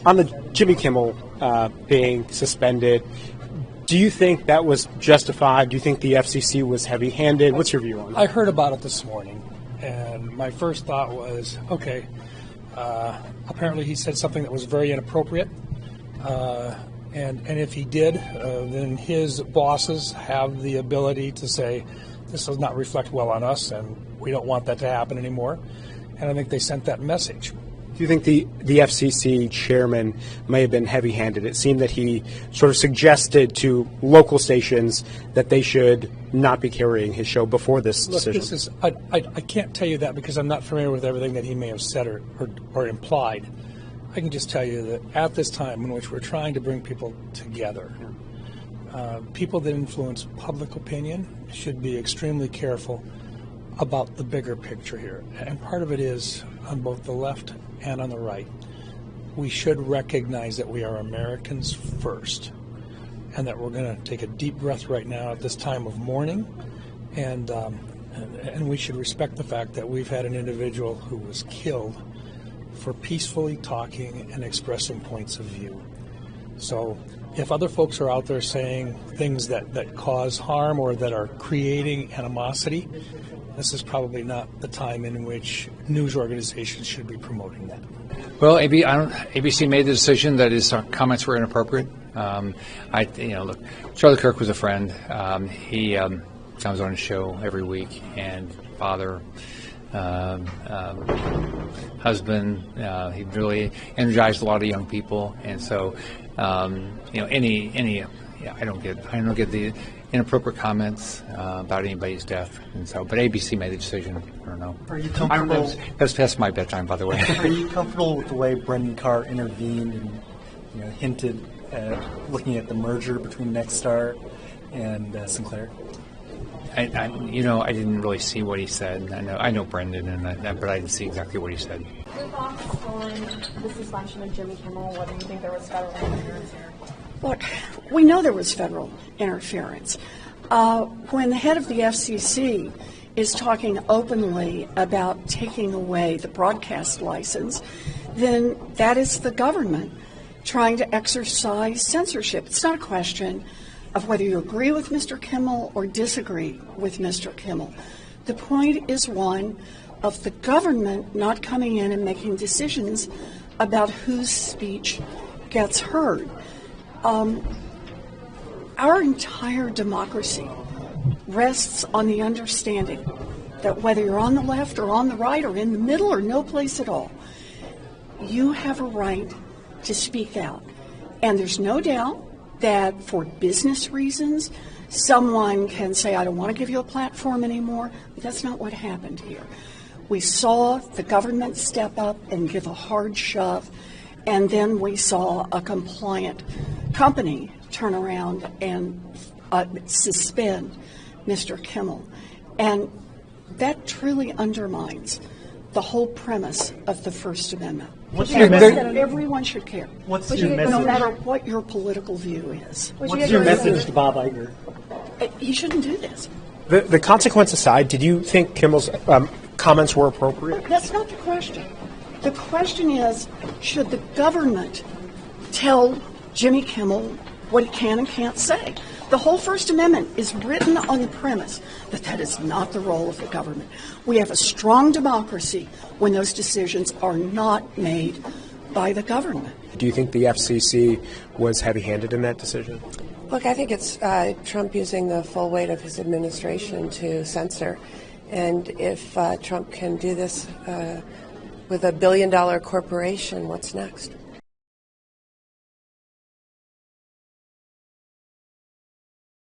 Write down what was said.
On the Jimmy Kimmel being suspended, do you think that was justified? Do you think the FCC was heavy-handed? What's your view on that? I heard about it this morning, and my first thought was, okay, apparently he said something that was very inappropriate, and if he did, then his bosses have the ability to say, this does not reflect well on us, and we don't want that to happen anymore. And I think they sent that message. Do you think the FCC chairman may have been heavy-handed? It seemed that he sort of suggested to local stations that they should not be carrying his show before this decision. I can't tell you that because I'm not familiar with everything that he may have said or implied. I can just tell you that at this time in which we're trying to bring people together, people that influence public opinion should be extremely careful about the bigger picture here. And part of it is on both the left and on the right. We should recognize that we are Americans first, and that we're going to take a deep breath right now at this time of mourning, and we should respect the fact that we've had an individual who was killed for peacefully talking and expressing points of view. So if other folks are out there saying things that cause harm or that are creating animosity, this is probably not the time in which news organizations should be promoting that. Well, ABC made the decision that his comments were inappropriate. Look, Charlie Kirk was a friend. He comes on his show every week, and father, husband. He really energized a lot of young people, and so I don't get the inappropriate comments about anybody's death, and so. But ABC made the decision. I don't know. Are you comfortable? That's past my bedtime, by the way. Are you comfortable with the way Brendan Carr intervened and hinted at looking at the merger between Nexstar and Sinclair? I didn't really see what he said. I know Brendan, but I didn't see exactly what he said. Your thoughts on the suspension of Jimmy Kimmel? Whether you think there was federal interference here? Look, we know there was federal interference. When the head of the FCC is talking openly about taking away the broadcast license, then that is the government trying to exercise censorship. It's not a question of whether you agree with Mr. Kimmel or disagree with Mr. Kimmel. The point is one of the government not coming in and making decisions about whose speech gets heard. Our entire democracy rests on the understanding that whether you're on the left or on the right or in the middle or no place at all, you have a right to speak out. And there's no doubt that for business reasons, someone can say, I don't want to give you a platform anymore, but that's not what happened here. We saw the government step up and give a hard shove, and then we saw a compliant company turn around and suspend Mr. Kimmel. And that truly undermines the whole premise of the First Amendment. What's your message? Everyone should care. What's your message? No matter what your political view is. What's your message to Bob Iger? You shouldn't do this. The consequence aside, did you think Kimmel's comments were appropriate? That's not the question. The question is, should the government tell Jimmy Kimmel what he can and can't say? The whole First Amendment is written on the premise that that is not the role of the government. We have a strong democracy when those decisions are not made by the government. Do you think the FCC was heavy-handed in that decision? Look, I think it's Trump using the full weight of his administration to censor. And if Trump can do this with a billion-dollar corporation, what's next?